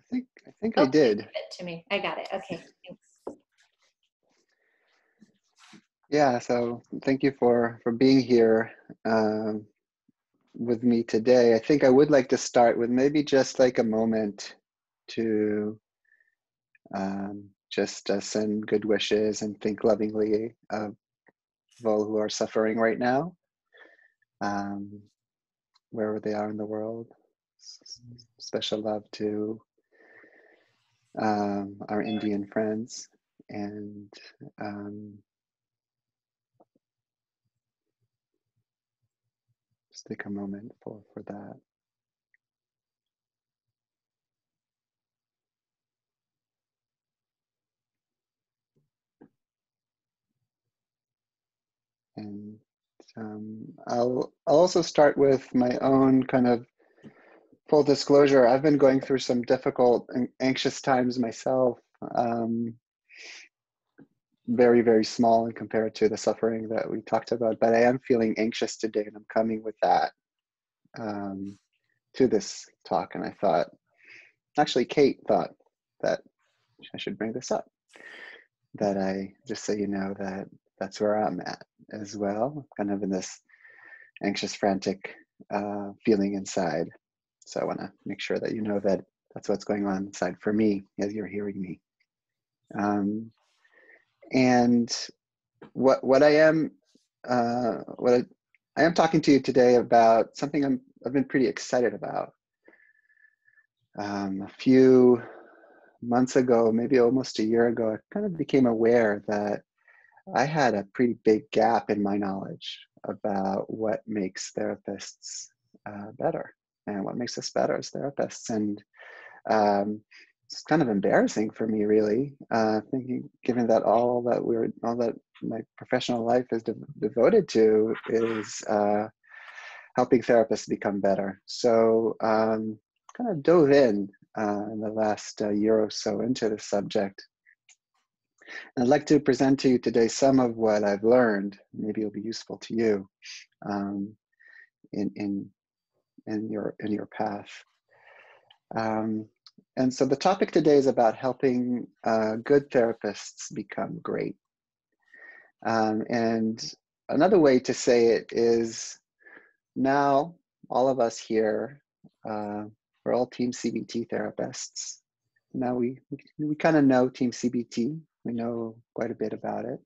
think I Oh, did. give it to me. I got it. Okay, thanks. Yeah, so thank you for being here with me today. I think I would like to start with maybe just like a moment to just send good wishes and think lovingly of all who are suffering right now, wherever they are in the world. Special love to our Indian friends, and just take a moment for that. And I'll also start with my own kind of full disclosure. I've been going through some difficult and anxious times myself, very, very small in compared to the suffering that we talked about, but I am feeling anxious today, and I'm coming with that to this talk. And I thought, actually, Kate thought that I should bring this up, that I, just so you know, that that's where I'm at as well, kind of in this anxious, frantic feeling inside. So I want to make sure that you know that that's what's going on inside for me as you're hearing me. And what I am talking to you today about something I've been pretty excited about. A few months ago, maybe almost a year ago, I kind of became aware that I had a pretty big gap in my knowledge about what makes therapists better and what makes us better as therapists. And it's kind of embarrassing for me, really, thinking, given that all that my professional life is devoted to is helping therapists become better. So kind of dove in the last year or so into the subject. And I'd like to present to you today some of what I've learned. Maybe it'll be useful to you in your path. And so the topic today is about helping good therapists become great. And another way to say it is, now all of us here, we're all TEAM-CBT therapists. Now we kind of know TEAM-CBT. We know quite a bit about it.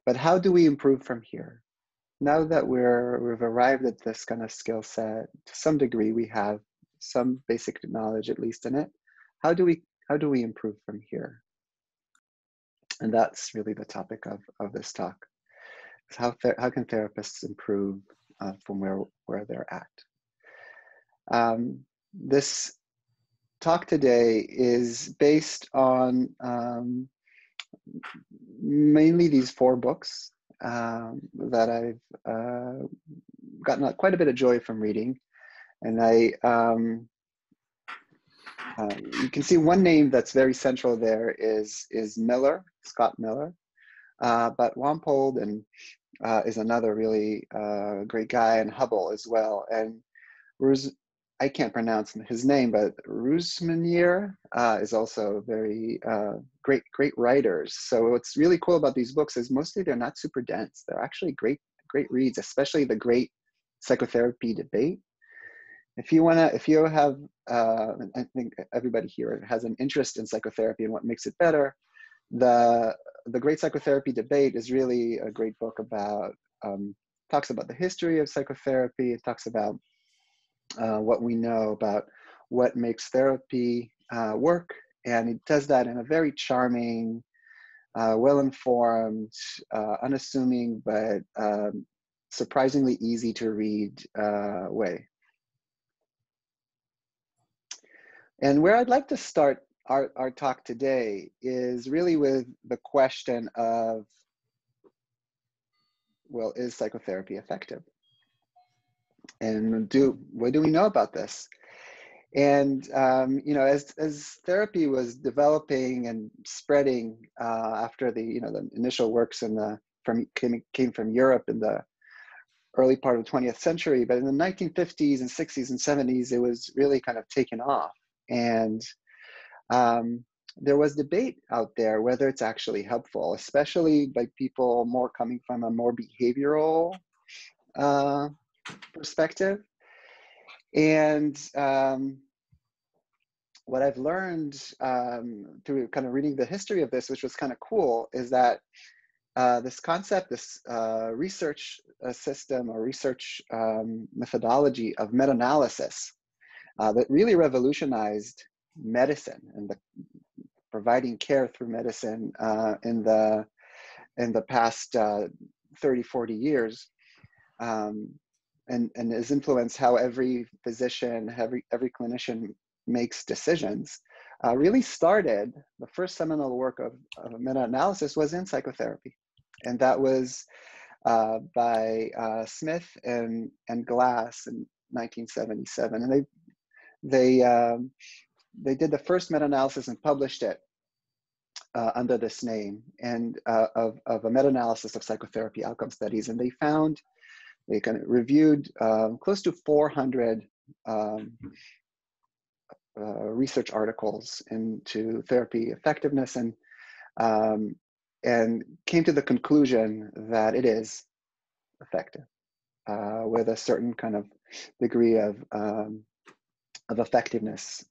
But how do we improve from here? Now that we've arrived at this kind of skill set, to some degree, we have some basic knowledge, at least in it. How do we improve from here? And that's really the topic of this talk. How can therapists improve from where they're at? This talk today is based on mainly these 4 books that I've gotten quite a bit of joy from reading. And you can see one name that's very central there is Miller, Scott Miller. But Wampold is another really great guy, and Hubble as well. And I can't pronounce his name, but Rusmanier is also very great writers. So what's really cool about these books is mostly they're not super dense. They're actually great reads, especially the great psychotherapy debate. If you have, I think everybody here has an interest in psychotherapy and what makes it better. The Great Psychotherapy Debate is really a great book about, talks about the history of psychotherapy. It talks about what we know about what makes therapy work. And it does that in a very charming, well-informed, unassuming, but surprisingly easy to read way. And where I'd like to start our talk today is really with the question of, well, is psychotherapy effective? And what do we know about this? And as therapy was developing and spreading after the initial works came from Europe in the early part of the 20th century, but in the 1950s and 60s and 70s, it was really kind of taken off. And there was debate out there whether it's actually helpful, especially by people more coming from a more behavioral perspective. And what I've learned through kind of reading the history of this, which was kind of cool, is that this concept, this research system or research methodology of meta-analysis that really revolutionized medicine and the providing care through medicine in the past 30, 40 years, and has influenced how every physician, every clinician makes decisions, really started, the first seminal work of meta-analysis was in psychotherapy. And that was by Smith and Glass in 1977. And they did the first meta-analysis and published it under this name, and of a meta-analysis of psychotherapy outcome studies. And they kind of reviewed close to 400 research articles into therapy effectiveness, and came to the conclusion that it is effective with a certain kind of degree of effectiveness.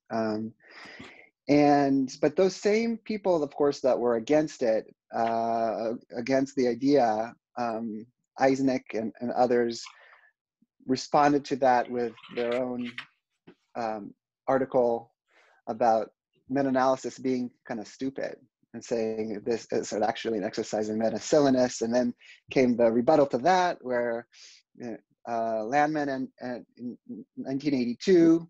But those same people, of course, that were against it, against the idea, Eisnick and others responded to that with their own article about meta-analysis being kind of stupid, and saying this is actually an exercise in meta-silliness. And then came the rebuttal to that, where Landman in 1982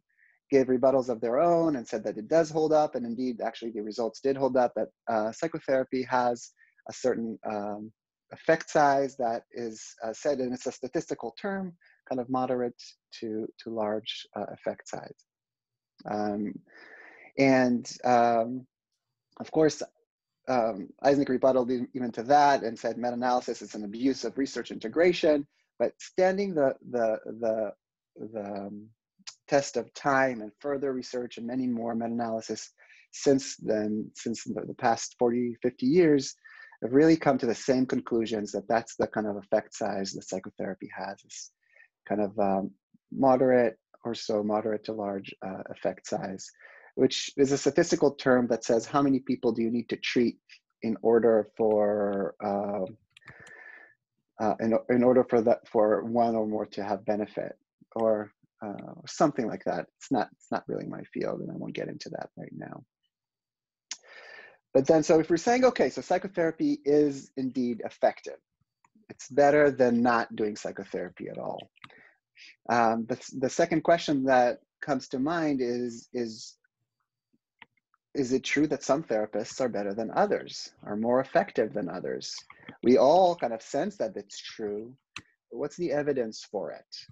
gave rebuttals of their own and said that it does hold up, and indeed, actually, the results did hold up, that psychotherapy has a certain effect size that is said, and it's a statistical term, kind of moderate to large effect size. Of course, Eisnick rebutted even to that and said meta-analysis is an abuse of research integration, but standing the test of time and further research and many more meta-analysis since then, since the past 40, 50 years, have really come to the same conclusions, that that's the kind of effect size that psychotherapy has, is kind of moderate to large effect size, which is a statistical term that says how many people do you need to treat in order for for one or more to have benefit, or something like that. It's not really my field, and I won't get into that right now. But then, so if we're saying, okay, so psychotherapy is indeed effective, it's better than not doing psychotherapy at all. The second question that comes to mind is it true that some therapists are better than others, are more effective than others? We all kind of sense that it's true, but what's the evidence for it?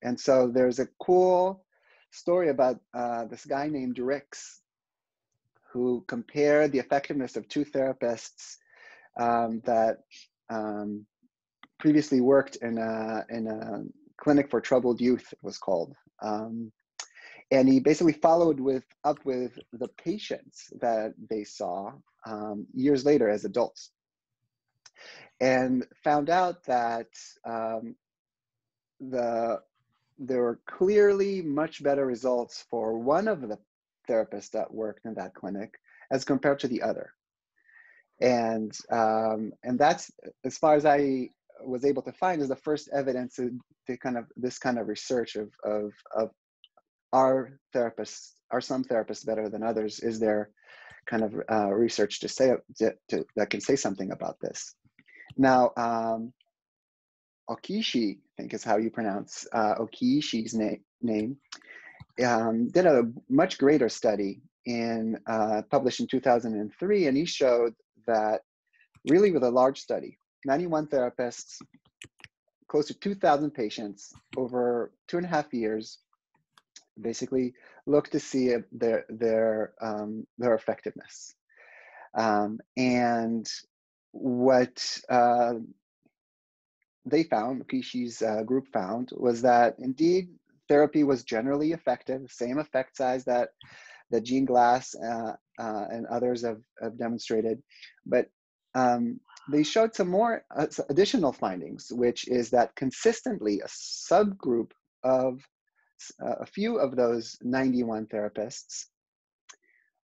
And so there's a cool story about this guy named Ricks, who compared the effectiveness of two therapists that previously worked in a clinic for troubled youth, it was called. And he basically followed up with the patients that they saw years later as adults, and found out that there were clearly much better results for one of the therapists that worked in that clinic as compared to the other. And that's, as far as I was able to find, is the first evidence to kind of this kind of research of are some therapists better than others? Is there kind of research to say that can say something about this? Now, Okishi, I think is how you pronounce Okishi's name, did a much greater study published in 2003, and he showed that really with a large study, 91 therapists, close to 2,000 patients over 2.5 years, basically looked to see their effectiveness. And what they found, Kishi's group found, was that indeed therapy was generally effective, same effect size that Jean Glass and others have demonstrated, but they showed some more additional findings, which is that consistently a subgroup of a few of those 91 therapists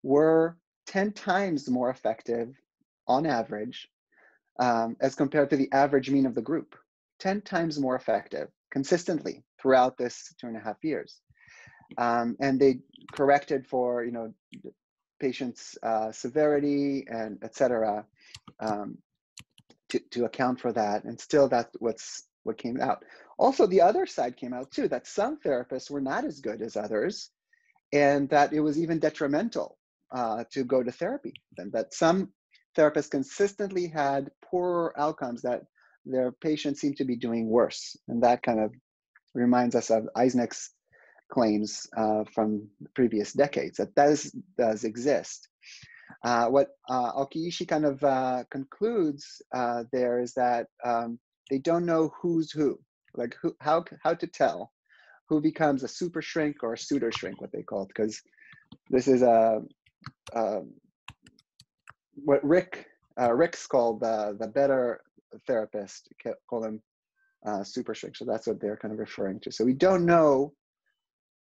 were 10 times more effective on average as compared to the average mean of the group. 10 times more effective consistently throughout this 2.5 years. And they corrected for, you know, patients' severity and et cetera, to account for that. And still that's what came out. Also, the other side came out too, that some therapists were not as good as others, and that it was even detrimental to go to therapy. And that some therapists consistently had poorer outcomes, that their patients seem to be doing worse. And that kind of reminds us of Eisnick's claims from previous decades, that does exist. What Aokiishi kind of concludes there is that they don't know who's who, like how to tell who becomes a super shrink or a pseudo shrink, what they call it, because this is what Rick's called the better therapist, call them super shrink. So that's what they're kind of referring to. So we don't know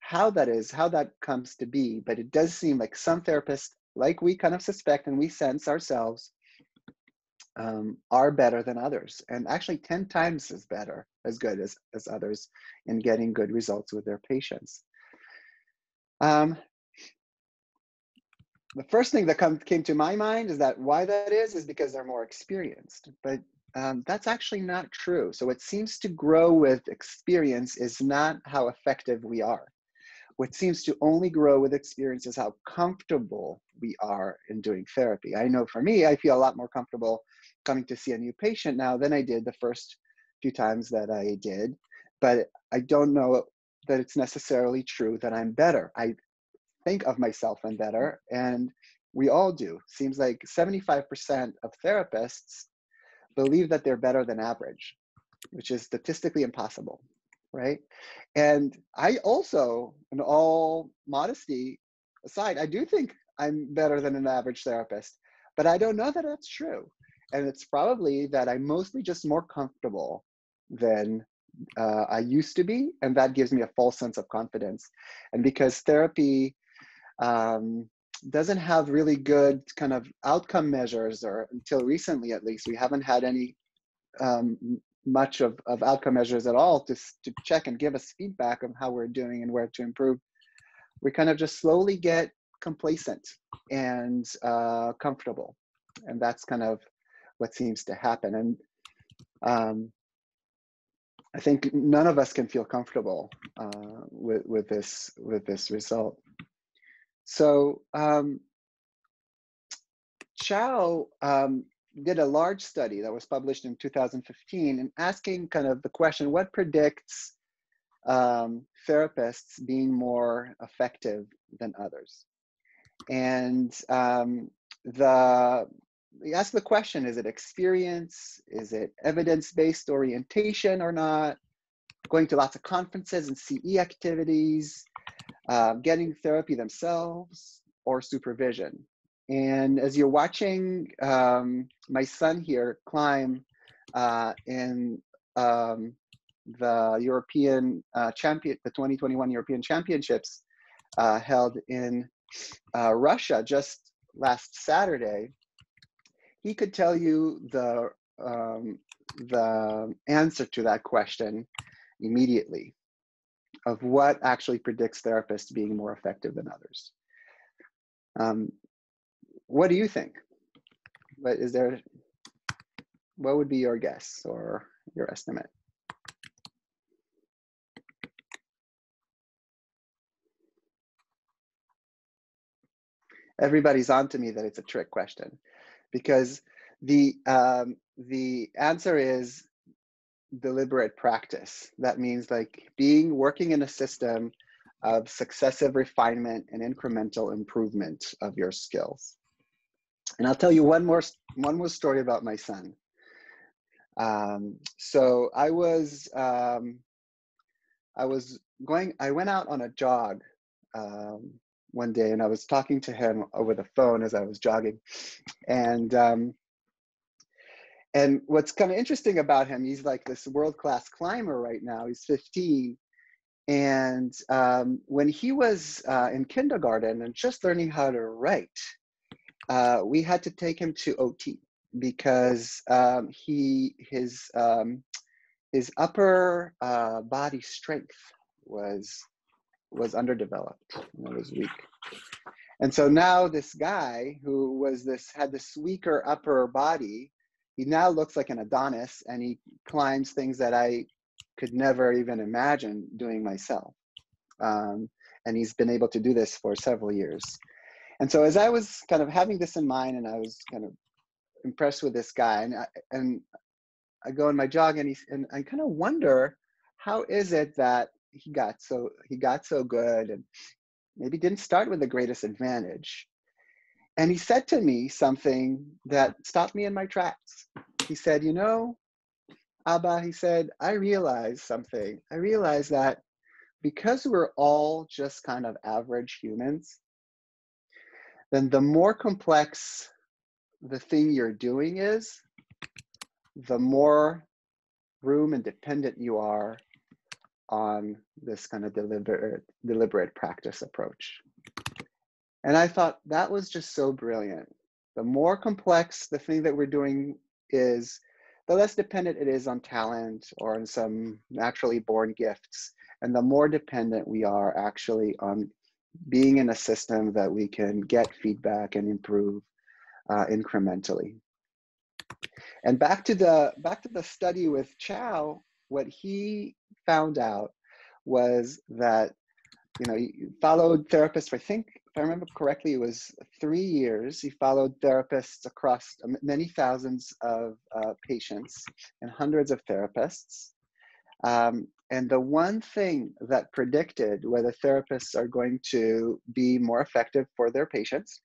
how that comes to be, but it does seem like some therapists, like we kind of suspect and we sense ourselves, are better than others, and actually 10 times as good as others in getting good results with their patients. The first thing that came to my mind is that why that is because they're more experienced, but that's actually not true. So what seems to grow with experience is not how effective we are. What seems to only grow with experience is how comfortable we are in doing therapy. I know for me, I feel a lot more comfortable coming to see a new patient now than I did the first few times that I did, but I don't know that it's necessarily true that I'm better. I think of myself I'm better, and we all do. Seems like 75% of therapists believe that they're better than average, which is statistically impossible, right? And I also, in all modesty aside, I do think I'm better than an average therapist, but I don't know that that's true. And it's probably that I'm mostly just more comfortable than I used to be, and that gives me a false sense of confidence. And because therapy doesn't have really good kind of outcome measures, or until recently at least, we haven't had any much of outcome measures at all to check and give us feedback on how we're doing and where to improve. We kind of just slowly get complacent and comfortable, and that's kind of what seems to happen. And I think none of us can feel comfortable with this result. So Chow did a large study that was published in 2015 and asking kind of the question, what predicts therapists being more effective than others? And he asked the question, is it experience? Is it evidence-based orientation or not? Going to lots of conferences and CE activities, getting therapy themselves, or supervision? And as you're watching my son here climb in the European the 2021 European Championships held in Russia just last Saturday, he could tell you the answer to that question immediately, of what actually predicts therapists being more effective than others. What do you think? What would be your guess or your estimate? Everybody's on to me that it's a trick question, because the answer is deliberate practice. That means like working in a system of successive refinement and incremental improvement of your skills. And I'll tell you one more story about my son. So I was I went out on a jog one day, and I was talking to him over the phone as I was jogging. And what's kind of interesting about him, he's like this world-class climber right now. He's 15. And when he was in kindergarten and just learning how to write, we had to take him to OT because his upper body strength was underdeveloped, and it was weak. And so now this guy who had this weaker upper body, he now looks like an Adonis, and he climbs things that I could never even imagine doing myself. And he's been able to do this for several years. And so as I was kind of having this in mind, and I was kind of impressed with this guy, and I go on my jog, and I kind of wonder, how is it that he got so good, and maybe didn't start with the greatest advantage? And he said to me something that stopped me in my tracks. He said, "You know, Abba," he said, "I realized something. I realized that because we're all just kind of average humans, then the more complex the thing you're doing is, the more room and dependent you are on this kind of deliberate practice approach." And I thought that was just so brilliant. The more complex the thing that we're doing is, the less dependent it is on talent or on some naturally born gifts. And the more dependent we are actually on being in a system that we can get feedback and improve incrementally. And back to the study with Chow, what he found out was that, he followed therapists for, I think, if I remember correctly, it was 3 years. He followed therapists across many thousands of patients and hundreds of therapists. And the one thing that predicted whether therapists are going to be more effective for their patients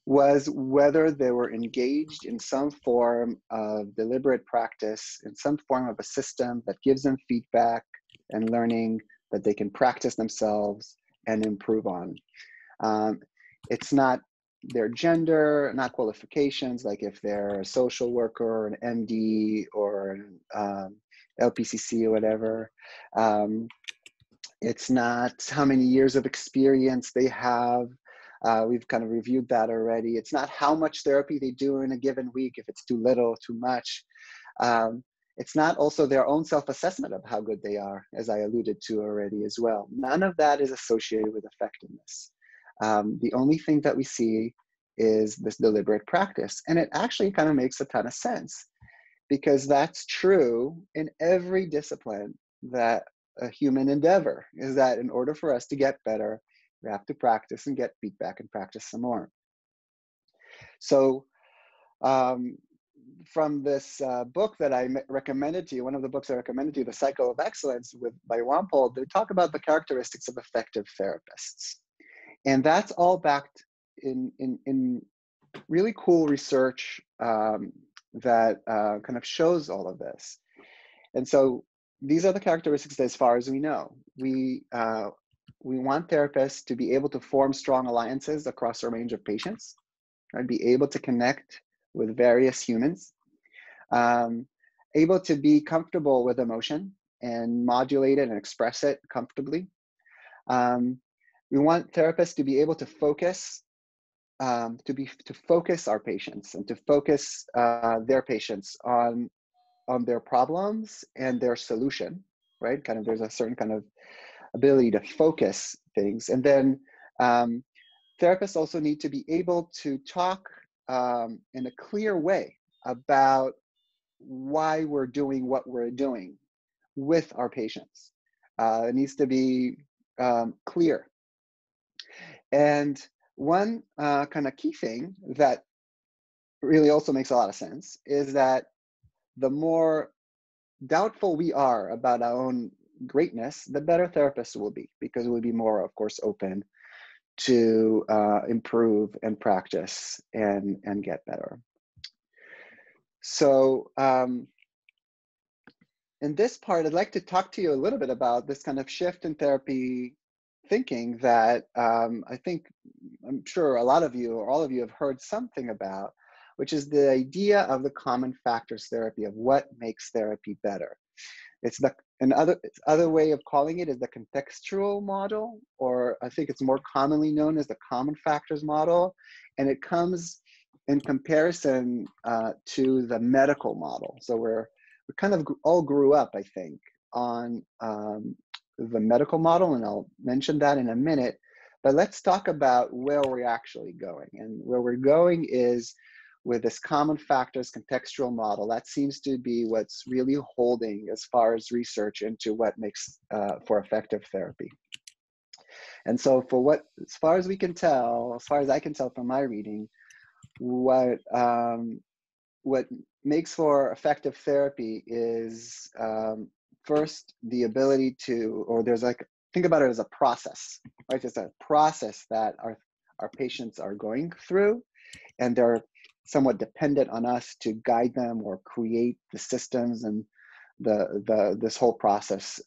was whether they were engaged in some form of deliberate practice, in some form of a system that gives them feedback and learning that they can practice themselves and improve on. It's not their gender, not qualifications, like if they're a social worker or an MD or an LPCC or whatever. It's not how many years of experience they have. We've kind of reviewed that already. It's not how much therapy they do in a given week, if it's too little, too much. It's not also their own self-assessment of how good they are, as I alluded to already as well. None of that is associated with effectiveness. The only thing that we see is this deliberate practice. And it actually kind of makes a ton of sense, because that's true in every discipline that a human endeavor, is that in order for us to get better, we have to practice and get feedback and practice some more. So from this book that I recommended to you, one of the books I recommended to you, The Cycle of Excellence by Wampold, they talk about the characteristics of effective therapists. And that's all backed in really cool research that kind of shows all of this. And so these are the characteristics that, as far as we know, we want therapists to be able to form strong alliances across a range of patients, right? Be able to connect with various humans, able to be comfortable with emotion and modulate it and express it comfortably. We want therapists to be able to focus, to focus our patients and to focus their patients on their problems and their solution, right? Kind of, there's a certain kind of ability to focus things. And then therapists also need to be able to talk in a clear way about why we're doing what we're doing with our patients. It needs to be clear. And one kind of key thing that really also makes a lot of sense is that the more doubtful we are about our own greatness, the better therapists will be, because we'll be more, of course, open to improve and practice and get better. So, and in this part, I'd like to talk to you a little bit about this kind of shift in therapy thinking that I'm sure a lot of you or all of you have heard something about, which is the idea of the common factors therapy, of what makes therapy better. It's the other way of calling it is the contextual model, or I think it's more commonly known as the common factors model, and it comes in comparison to the medical model. So we kind of all grew up, I think, on the medical model, and I'll mention that in a minute. But let's talk about where we're actually going, and where we're going is with this common factors contextual model. That seems to be what's really holding as far as research into what makes for effective therapy. And so as far as we can tell, as far as I can tell from my reading, what makes for effective therapy is first the ability to, or there's like, think about it as a process, right? It's a process that our patients are going through, and they're somewhat dependent on us to guide them or create the systems and this whole process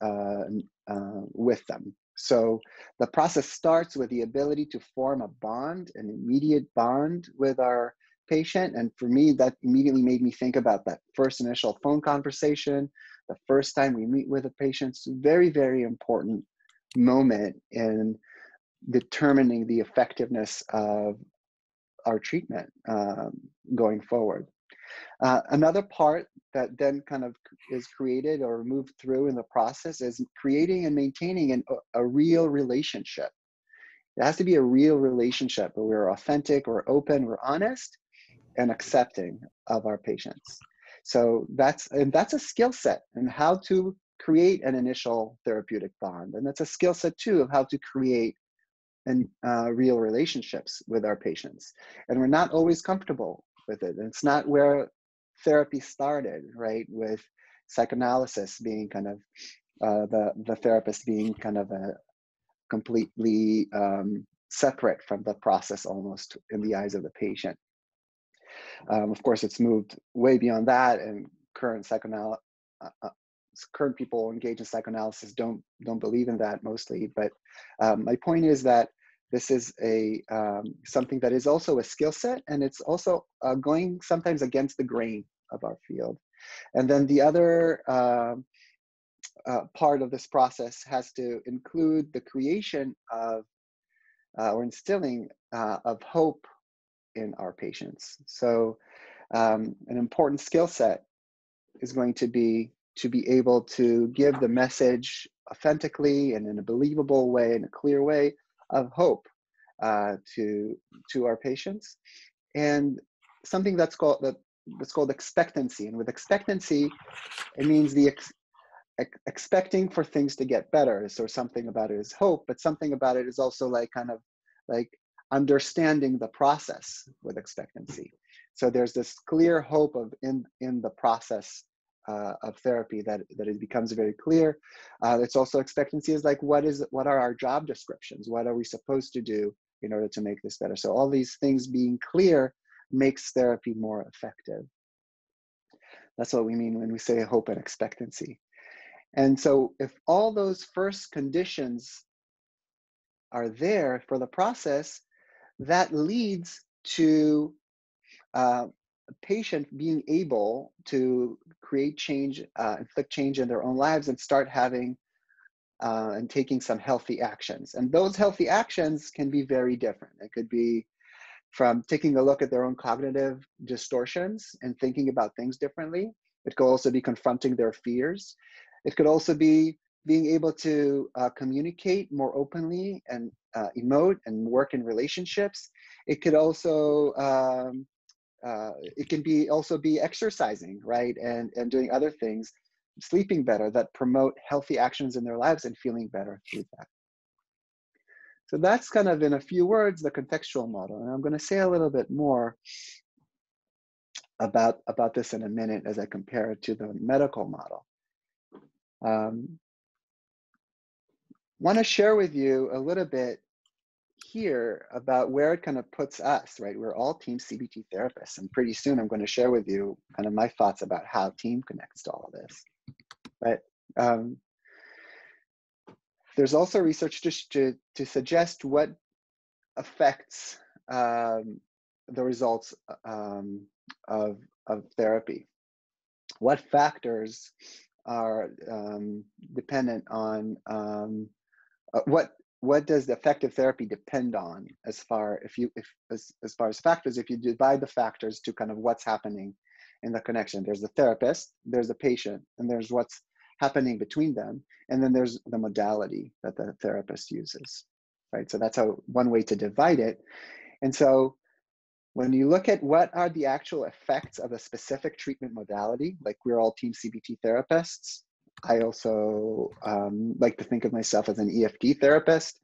with them. So the process starts with the ability to form a bond, an immediate bond with our patient. And for me, that immediately made me think about that first initial phone conversation, the first time we meet with a patient. It's a very, very important moment in determining the effectiveness of our treatment going forward. Another part that then kind of is created or moved through in the process is creating and maintaining a real relationship. It has to be a real relationship where we're authentic, we're open, we're honest, and accepting of our patients. So that's a skill set in how to create an initial therapeutic bond. And that's a skill set too of how to create real relationships with our patients. And we're not always comfortable with it. And it's not where therapy started, right? With psychoanalysis being kind of the therapist being kind of a completely separate from the process almost in the eyes of the patient. Of course, it's moved way beyond that, and current people engaged in psychoanalysis don't believe in that mostly. But my point is that this is something that is also a skill set, and it's also going sometimes against the grain of our field. And then the other part of this process has to include the creation of or instilling of hope in our patients. So an important skill set is going to be able to give the message authentically and in a believable way, in a clear way, of hope to our patients, and something that's called expectancy. And with expectancy, it means the expecting for things to get better. So something about it is hope, but something about it is also like kind of like understanding the process with expectancy. So there's this clear hope of in the process of therapy that it becomes very clear. It's also expectancy is like, what are our job descriptions? What are we supposed to do in order to make this better? So all these things being clear makes therapy more effective. That's what we mean when we say hope and expectancy. And so if all those first conditions are there for the process, that leads to a patient being able to create change, inflict change in their own lives, and start having and taking some healthy actions. And those healthy actions can be very different. It could be from taking a look at their own cognitive distortions and thinking about things differently. It could also be confronting their fears. It could also be being able to communicate more openly and emote and work in relationships. It could also it can be also be exercising, right, and doing other things, sleeping better, that promote healthy actions in their lives and feeling better through that. So that's kind of, in a few words, the contextual model. And I'm going to say a little bit more about this in a minute as I compare it to the medical model. Want to share with you a little bit here about where it kind of puts us, right? We're all TEAM-CBT therapists, and pretty soon I'm going to share with you kind of my thoughts about how TEAM connects to all of this. But there's also research to suggest what affects the results of therapy. What factors are dependent on what does the effective therapy depend on as far as factors? If you divide the factors to kind of what's happening in the connection, there's the therapist, there's the patient, and there's what's happening between them, and then there's the modality that the therapist uses, right? So that's one way to divide it. And so when you look at what are the actual effects of a specific treatment modality, like we're all TEAM-CBT therapists. I also like to think of myself as an EFT therapist.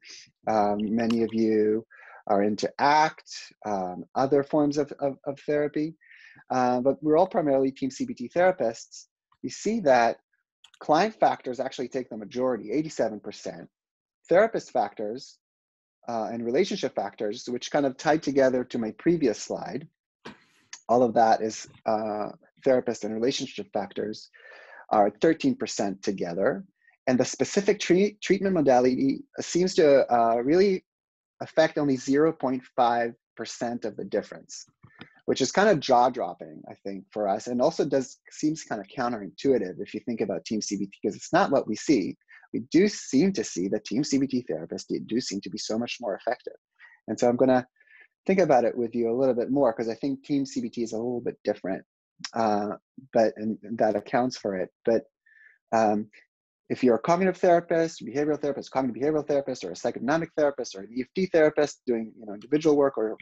Many of you are into ACT, other forms of therapy, but we're all primarily TEAM-CBT therapists. You see that client factors actually take the majority, 87%. Therapist factors and relationship factors, which kind of tied together to my previous slide. All of that is therapist and relationship factors are 13% together. And the specific treatment modality seems to really affect only 0.5% of the difference, which is kind of jaw-dropping, I think, for us. And also seems kind of counterintuitive if you think about TEAM-CBT, because it's not what we see. We do seem to see that TEAM-CBT therapists do seem to be so much more effective. And so I'm going to think about it with you a little bit more, because I think TEAM-CBT is a little bit different, and that accounts for it. But if you're a cognitive therapist, behavioral therapist, cognitive behavioral therapist, or a psychodynamic therapist, or an EFT therapist doing individual work, or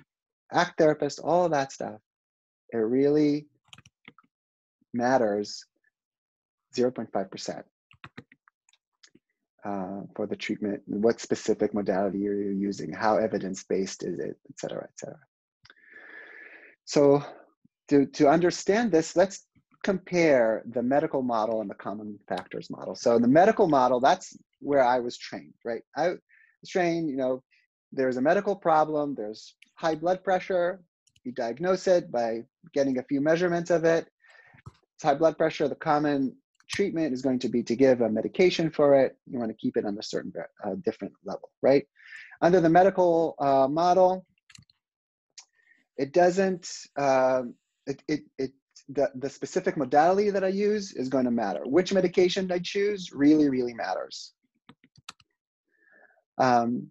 ACT therapist, all of that stuff, it really matters 0.5%. For the treatment, what specific modality you're using, how evidence-based is it, et cetera, et cetera. So to understand this, let's compare the medical model and the common factors model. So the medical model, that's where I was trained, right? I was trained, there's a medical problem, there's high blood pressure, you diagnose it by getting a few measurements of it. It's high blood pressure, the common treatment is going to be to give a medication for it. You want to keep it on a certain different level, right? Under the medical model, it doesn't, the specific modality that I use is going to matter. Which medication I choose really, really matters. I'm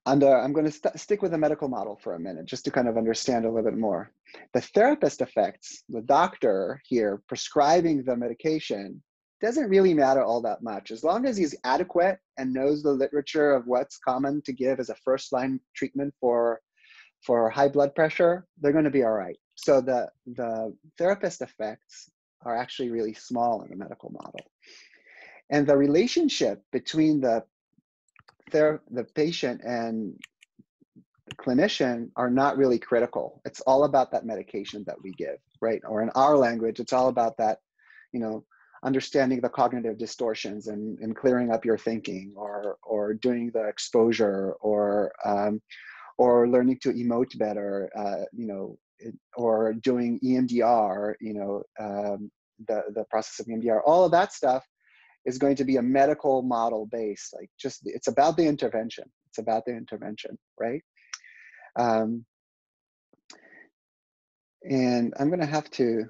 going to stick with the medical model for a minute, just to kind of understand a little bit more. The therapist effects, the doctor here prescribing the medication, doesn't really matter all that much. As long as he's adequate and knows the literature of what's common to give as a first-line treatment for high blood pressure, they're going to be all right. So the therapist effects are actually really small in the medical model. And the relationship between the patient and the clinician are not really critical. It's all about that medication that we give, right? Or in our language, it's all about that, understanding the cognitive distortions and clearing up your thinking, or doing the exposure, or learning to emote better, or doing EMDR, the process of EMDR. All of that stuff is going to be a medical model based, it's about the intervention. It's about the intervention, right? And I'm going to have to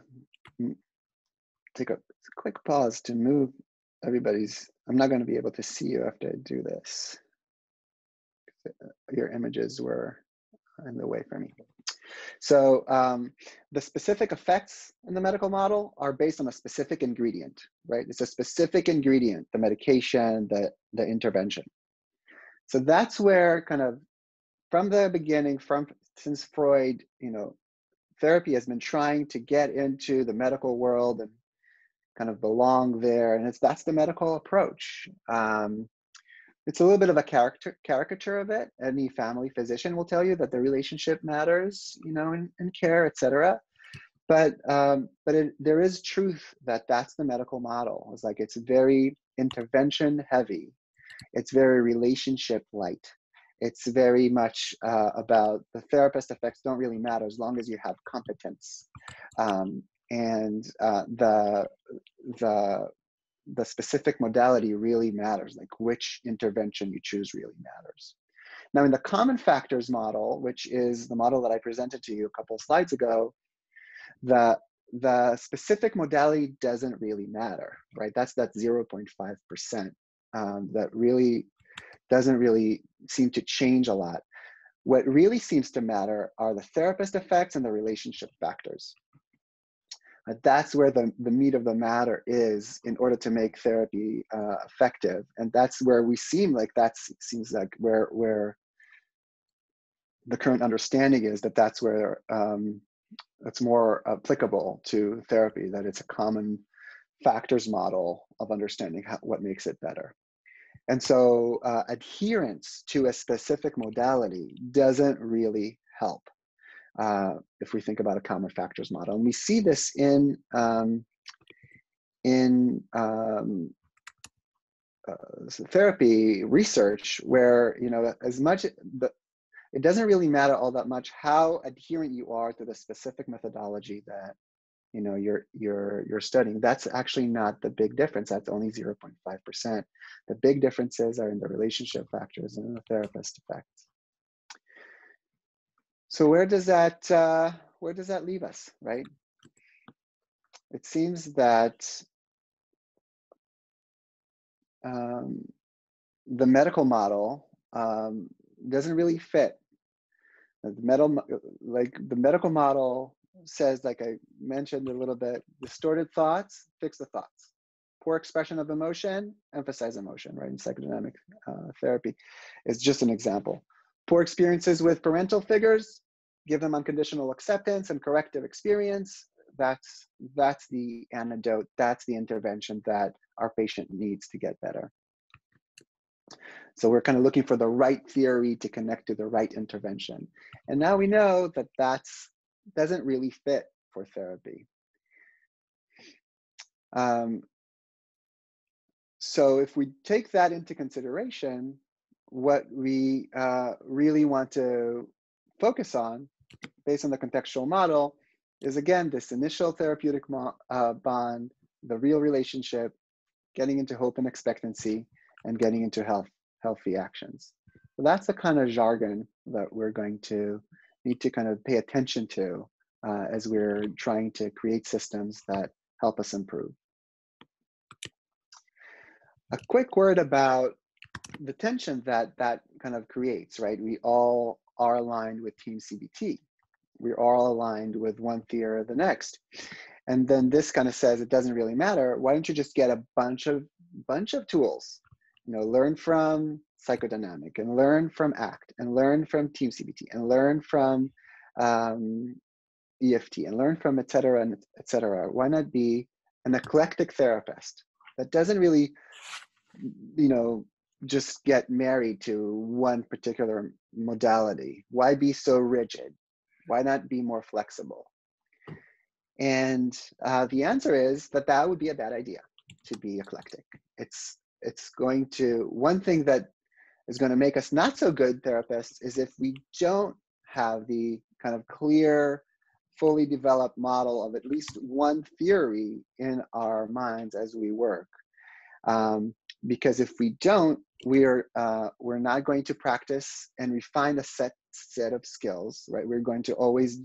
take a quick pause to move everybody's. I'm not going to be able to see you after I do this. Your images were in the way for me. So the specific effects in the medical model are based on a specific ingredient, right? It's a specific ingredient, the medication, the intervention. So that's where kind of from the beginning, since Freud, therapy has been trying to get into the medical world and kind of belong there. And that's the medical approach. It's a little bit of a caricature of it. Any family physician will tell you that the relationship matters, in care, et cetera. But there is truth that that's the medical model. It's very intervention heavy. It's very relationship light. It's very much about the therapist effects don't really matter as long as you have competence. And the the specific modality really matters, like which intervention you choose really matters. Now, in the common factors model, which is the model that I presented to you a couple of slides ago, the specific modality doesn't really matter, right? That's that 0.5% that really doesn't really seem to change a lot. What really seems to matter are the therapist effects and the relationship factors. That's where the meat of the matter is in order to make therapy effective. And that's where we seems like where the current understanding is that that's where it's more applicable to therapy, that it's a common factors model of understanding what makes it better. And so adherence to a specific modality doesn't really help if we think about a common factors model. And we see this in therapy research, where, you know, as much it doesn't really matter all that much how adherent you are to the specific methodology that, you know, you're studying. That's actually not the big difference. That's only 0.5%. The big differences are in the relationship factors and the therapist effects. So where does that leave us, right? It seems that the medical model doesn't really fit. The medical model says, like I mentioned a little bit, distorted thoughts, fix the thoughts. Poor expression of emotion, emphasize emotion, right? In psychodynamic therapy is just an example. Poor experiences with parental figures, give them unconditional acceptance and corrective experience. That's the antidote, that's the intervention that our patient needs to get better. So we're kind of looking for the right theory to connect to the right intervention. And now we know that doesn't really fit for therapy. So if we take that into consideration, what we really want to focus on, based on the contextual model, is again this initial therapeutic bond, the real relationship, getting into hope and expectancy, and getting into healthy actions. So that's the kind of jargon that we're going to need to kind of pay attention to as we're trying to create systems that help us improve. A quick word about the tension that kind of creates, right? We all are aligned with TEAM-CBT. We're all aligned with one theory or the next. And then this kind of says it doesn't really matter. Why don't you just get a bunch of tools? You know, learn from psychodynamic, and learn from ACT, and learn from TEAM-CBT, and learn from EFT, and learn from et cetera, and et cetera. Why not be an eclectic therapist that doesn't really, you know, just get married to one particular modality? Why be so rigid? Why not be more flexible? And the answer is that would be a bad idea, to be eclectic. It's going to, one thing that is going to make us not so good therapists is if we don't have the kind of clear, fully developed model of at least one theory in our minds as we work. Because if we don't, we're not going to practice and refine a set of skills, right? We're going to always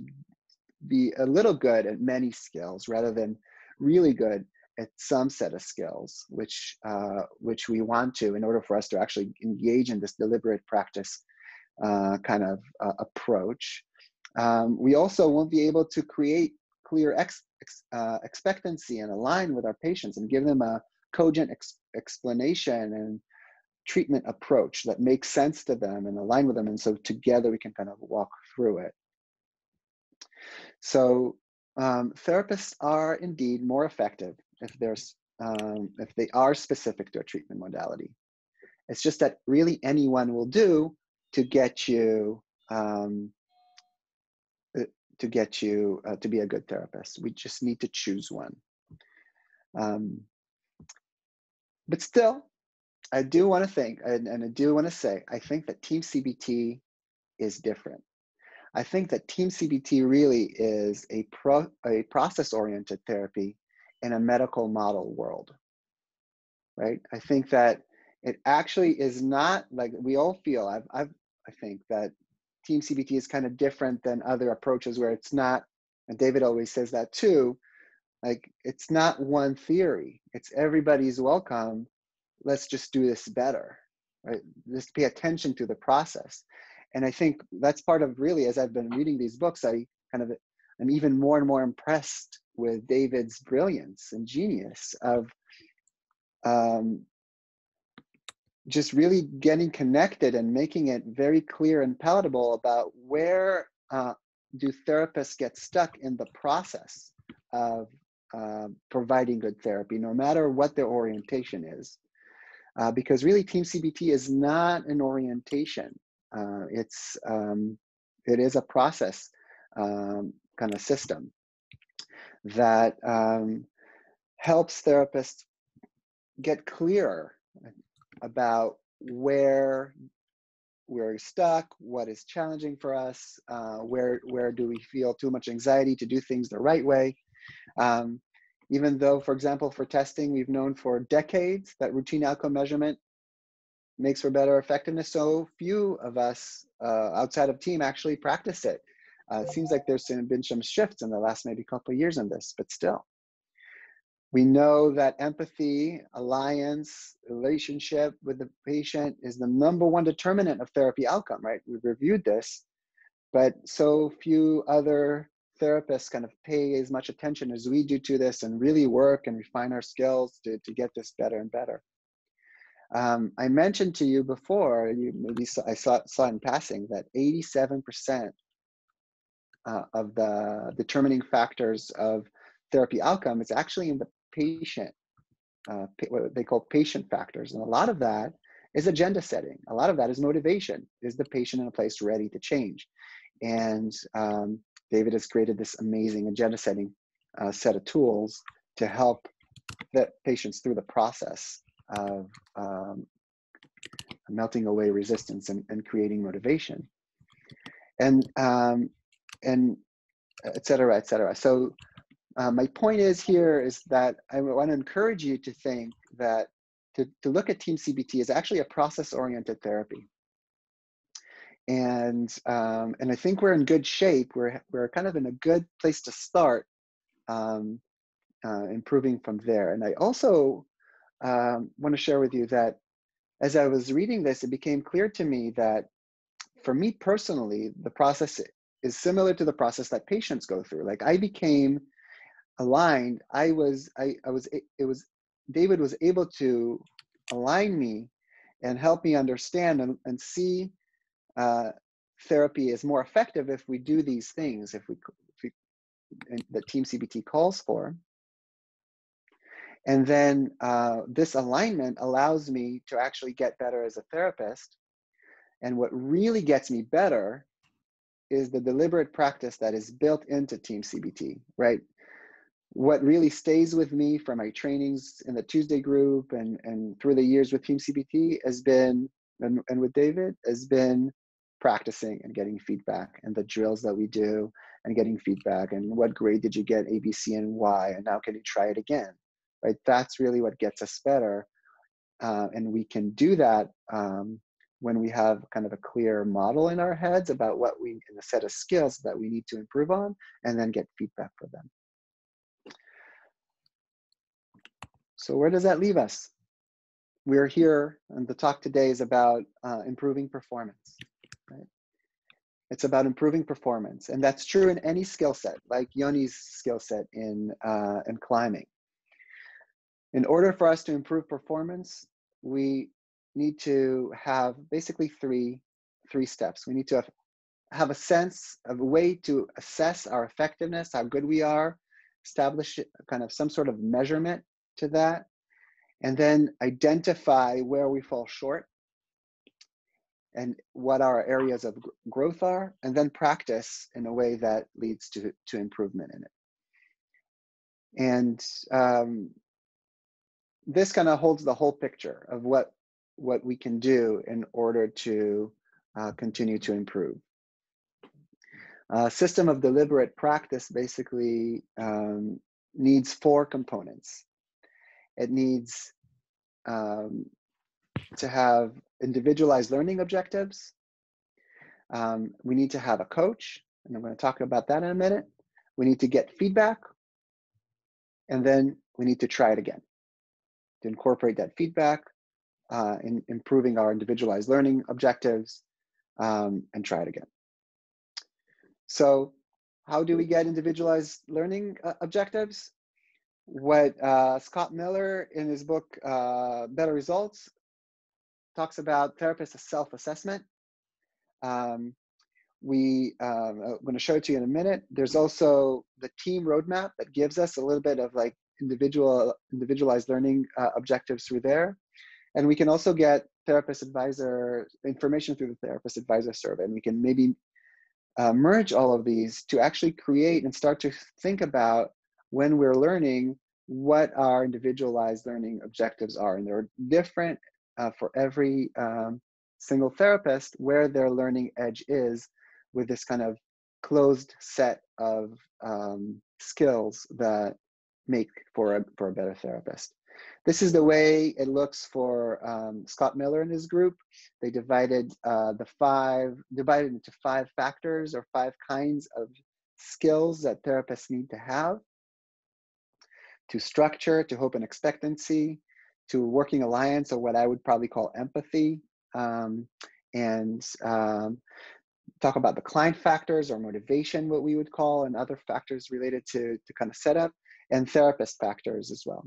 be a little good at many skills rather than really good at some set of skills, which we want to, in order for us to actually engage in this deliberate practice kind of approach. We also won't be able to create clear expectancy and align with our patients and give them a cogent explanation and treatment approach that makes sense to them and align with them. And so together we can kind of walk through it. So therapists are indeed more effective if they are specific to a treatment modality. It's just that really anyone will do to get you to be a good therapist. We just need to choose one. But still, I do want to think, and I do want to say, I think that TEAM-CBT is different. I think that TEAM-CBT really is a process-oriented therapy in a medical model world. right? I think that it actually is not like we all feel. I think that Team CBT is kind of different than other approaches where it's not, and David always says that too, like it's not one theory. It's everybody's welcome. Let's just do this better, right? Just pay attention to the process. And I think that's part of really, as I've been reading these books, I kind of am even more and more impressed with David's brilliance and genius of um, just really getting connected and making it very clear and palatable about where do therapists get stuck in the process of providing good therapy, no matter what their orientation is. Because really, Team CBT is not an orientation. It is a process kind of system that helps therapists get clearer about where we're stuck, what is challenging for us, where do we feel too much anxiety to do things the right way. Even though, for example, for testing, we've known for decades that routine outcome measurement makes for better effectiveness, so few of us outside of team actually practice it. It seems like there's been some shifts in the last maybe couple of years in this, but still. We know that empathy, alliance, relationship with the patient is the #1 determinant of therapy outcome, right? We've reviewed this, but so few other therapists kind of pay as much attention as we do to this and really work and refine our skills to get this better and better. I mentioned to you before, I saw in passing that 87% of the determining factors of therapy outcome is actually in the patient, what they call patient factors. And a lot of that is agenda setting. A lot of that is motivation. Is the patient in a place ready to change? And David has created this amazing agenda setting set of tools to help the patients through the process of melting away resistance and creating motivation, and et cetera, et cetera. So my point is that I want to encourage you to think that to look at Team CBT is actually a process-oriented therapy. And I think we're in good shape. We're kind of in a good place to start improving from there. And I also want to share with you that as I was reading this, it became clear to me that for me personally, the process is similar to the process that patients go through. Like I became aligned. David was able to align me and help me understand and see therapy is more effective if we do these things, if we that Team CBT calls for. And then this alignment allows me to actually get better as a therapist. And what really gets me better is the deliberate practice that is built into Team CBT, right? What really stays with me from my trainings in the Tuesday group and through the years with Team CBT has been, and with David, has been practicing and getting feedback and the drills that we do and getting feedback and what grade did you get, A, B, C, and why, and now can you try it again, right? That's really what gets us better. And we can do that when we have kind of a clear model in our heads about what we, in a set of skills that we need to improve on, and then get feedback for them. So where does that leave us? We're here, and the talk today is about improving performance, right? It's about improving performance, and that's true in any skill set, like Yoni's skill set in climbing. In order for us to improve performance, we need to have basically three steps. We need to have a sense of a way to assess our effectiveness, how good we are, establish kind of some sort of measurement to that, and then identify where we fall short and what our areas of growth are, and then practice in a way that leads to improvement in it. And this kind of holds the whole picture of what we can do in order to continue to improve. System of deliberate practice basically needs 4 components. It needs to have individualized learning objectives. We need to have a coach, and I'm going to talk about that in a minute. We need to get feedback, and then we need to try it again to incorporate that feedback in improving our individualized learning objectives, and try it again. So how do we get individualized learning objectives? What Scott Miller in his book, Better Results, talks about therapists as self-assessment. I'm going to show it to you in a minute. There's also the TEAM roadmap that gives us a little bit of like individualized learning objectives through there. And we can also get therapist advisor information through the therapist advisor survey. And we can maybe merge all of these to actually create and start to think about, when we're learning, what our individualized learning objectives are. And they're different for every single therapist, where their learning edge is with this kind of closed set of skills that make for a better therapist. This is the way it looks for Scott Miller and his group. They divided into 5 factors, or 5 kinds of skills that therapists need to have: to structure, to hope and expectancy, to working alliance, or what I would probably call empathy, and talk about the client factors, or motivation, what we would call, and other factors related to kind of setup, and therapist factors as well.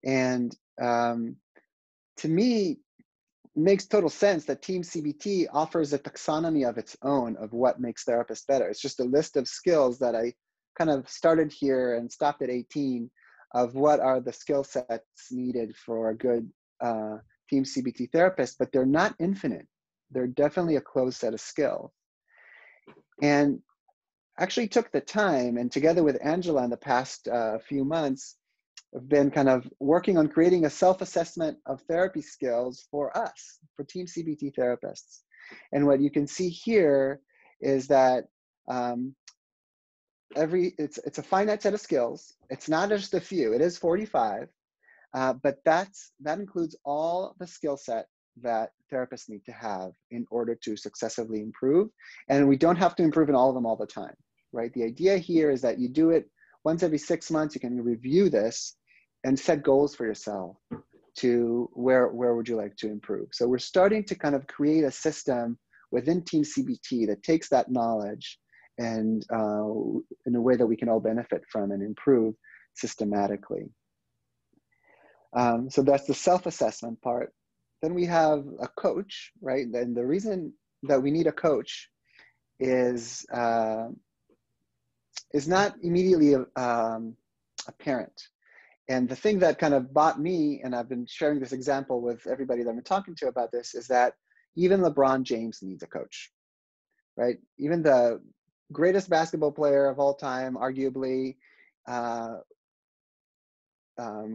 And to me, it makes total sense that TEAM-CBT offers a taxonomy of its own of what makes therapists better. It's just a list of skills that I kind of started here and stopped at 18 of what are the skill sets needed for a good TEAM-CBT therapist, but they're not infinite. They're definitely a closed set of skills. And actually took the time, and together with Angela in the past few months, I've been kind of working on creating a self-assessment of therapy skills for us, for TEAM-CBT therapists. And what you can see here is that it's a finite set of skills. It's not just a few. It is 45, but that includes all the skill set that therapists need to have in order to successively improve. And we don't have to improve in all of them all the time, right? The idea here is that you do it once every 6 months. You can review this and set goals for yourself to where would you like to improve. So we're starting to kind of create a system within TEAM-CBT that takes that knowledge and in a way that we can all benefit from and improve systematically. So that's the self-assessment part. Then we have a coach, right? And the reason that we need a coach is not immediately apparent. And the thing that kind of bought me, and I've been sharing this example with everybody that I've been talking to about this, is that even LeBron James needs a coach, right? Even the greatest basketball player of all time, arguably,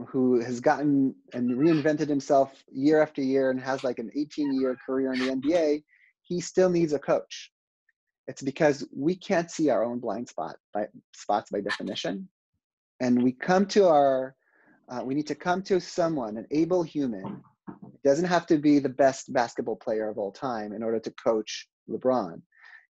who has gotten and reinvented himself year after year and has like an 18-year career in the NBA, he still needs a coach. It's because we can't see our own blind spots by definition. And we need to come to someone, an able human. It doesn't have to be the best basketball player of all time in order to coach LeBron.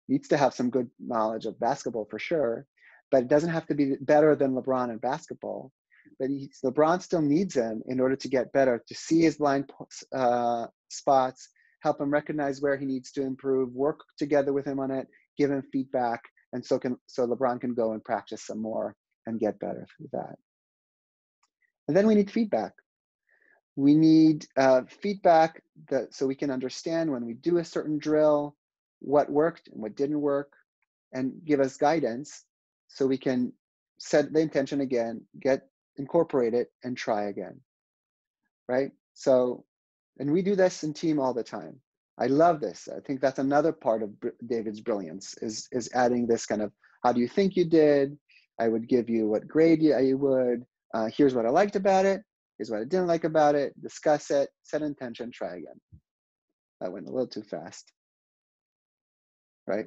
He needs to have some good knowledge of basketball for sure, but it doesn't have to be better than LeBron in basketball. But LeBron still needs him in order to get better, to see his blind spots, help him recognize where he needs to improve, work together with him on it, give him feedback, and so LeBron can go and practice some more and get better through that. And then we need feedback. We need feedback so we can understand when we do a certain drill, what worked and what didn't work, and give us guidance so we can set the intention again, incorporate it, and try again, right? So, and we do this in team all the time. I love this. I think that's another part of David's brilliance is adding this kind of, how do you think you did? I would give you what grade you would. Here's what I liked about it. Here's what I didn't like about it. Discuss it, set intention, try again. That went a little too fast, right?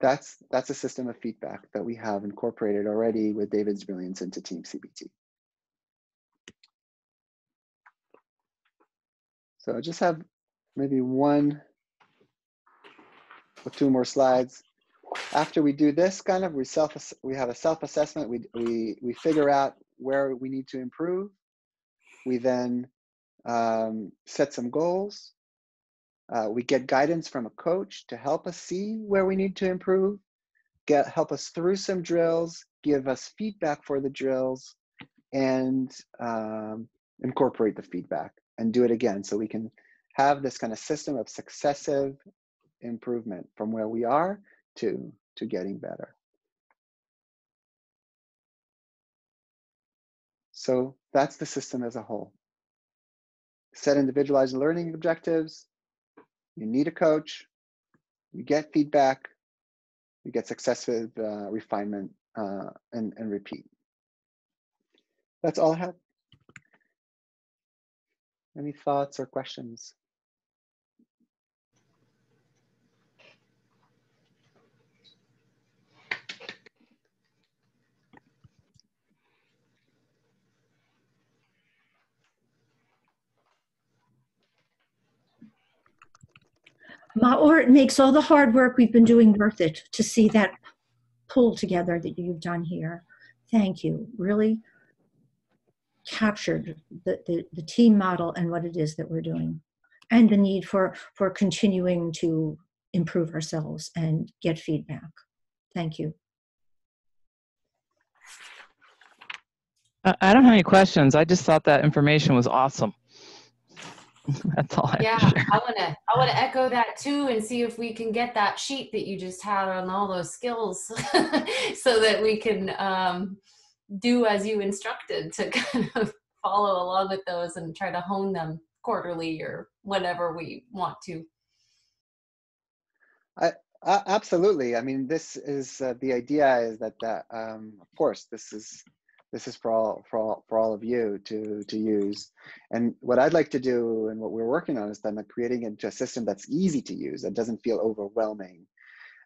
That's a system of feedback that we have incorporated already with David's brilliance into TEAM-CBT. So I just have maybe one or two more slides. After we do this kind of, we have a self-assessment. We figure out where we need to improve. We then set some goals. We get guidance from a coach to help us see where we need to improve, help us through some drills, give us feedback for the drills, and incorporate the feedback and do it again, so we can have this kind of system of successive improvement from where we are to getting better. So that's the system as a whole. Set individualized learning objectives. You need a coach. You get feedback. You get successive refinement and repeat. That's all I have. Any thoughts or questions? Maor, it makes all the hard work we've been doing worth it to see that pull together that you've done here. Thank you. Really captured the team model and what it is that we're doing, and the need for continuing to improve ourselves and get feedback. Thank you. I don't have any questions. I just thought that information was awesome. That's all I have to share. I wanna echo that too, and see if we can get that sheet that you just had on all those skills so that we can do as you instructed, to kind of follow along with those and try to hone them quarterly or whenever we want to. Absolutely. I mean, this is the idea is that of course this is for all of you to use. And what I'd like to do, and what we're working on, is then creating into a system that's easy to use, that doesn't feel overwhelming,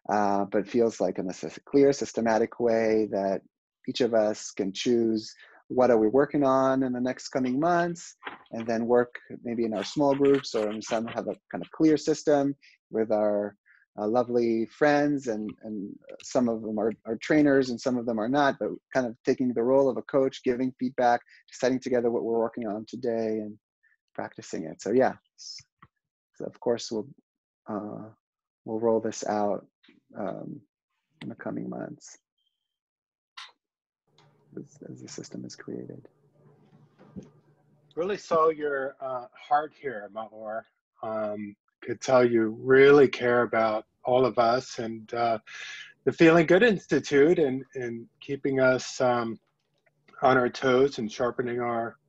but feels like in a clear, systematic way that each of us can choose what are we working on in the next coming months, and then work maybe in our small groups, or in some have a kind of clear system with our lovely friends, and some of them are trainers and some of them are not, but kind of taking the role of a coach, giving feedback, setting together what we're working on today and practicing it. So yeah, so of course we'll roll this out in the coming months as the system is created. Really saw your heart here, Maor. Could tell you really care about all of us, and the Feeling Good Institute, and keeping us on our toes and sharpening our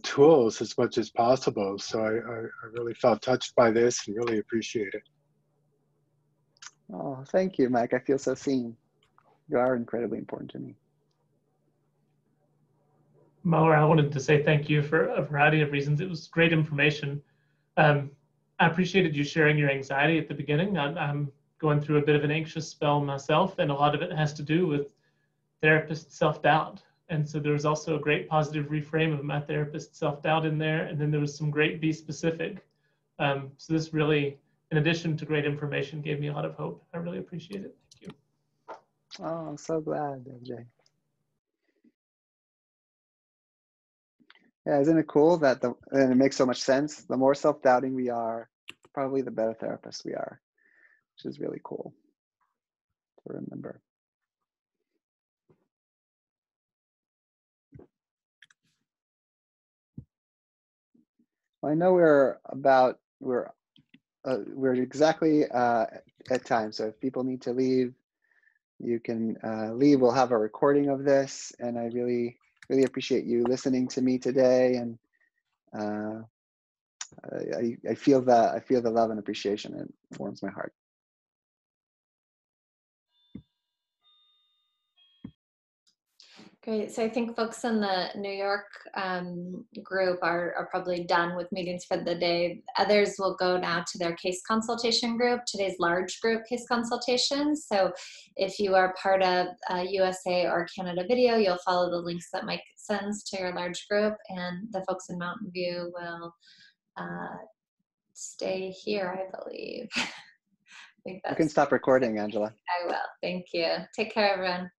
tools as much as possible. So I really felt touched by this and really appreciate it. Oh, thank you, Mike. I feel so seen. You are incredibly important to me. Maor, I wanted to say thank you for a variety of reasons. It was great information. I appreciated you sharing your anxiety at the beginning. I'm going through a bit of an anxious spell myself, and a lot of it has to do with therapist self-doubt. And so there was also a great positive reframe of my therapist self-doubt in there, and then there was some great be specific. So this really, in addition to great information, gave me a lot of hope. I really appreciate it. Thank you. Oh, I'm so glad, MJ. Yeah, isn't it cool that and it makes so much sense. The more self-doubting we are, probably the better therapists we are, which is really cool to remember. Well, I know we're exactly at time. So if people need to leave, you can leave. We'll have a recording of this, and I really appreciate you listening to me today, and I feel the love and appreciation. It warms my heart. Great. So I think folks in the New York group are probably done with meetings for the day. Others will go now to their case consultation group, today's large group case consultation. So if you are part of USA or Canada Video, you'll follow the links that Mike sends to your large group, and the folks in Mountain View will stay here, I believe. I think You can that's, stop recording, Angela. I will. Thank you. Take care, everyone.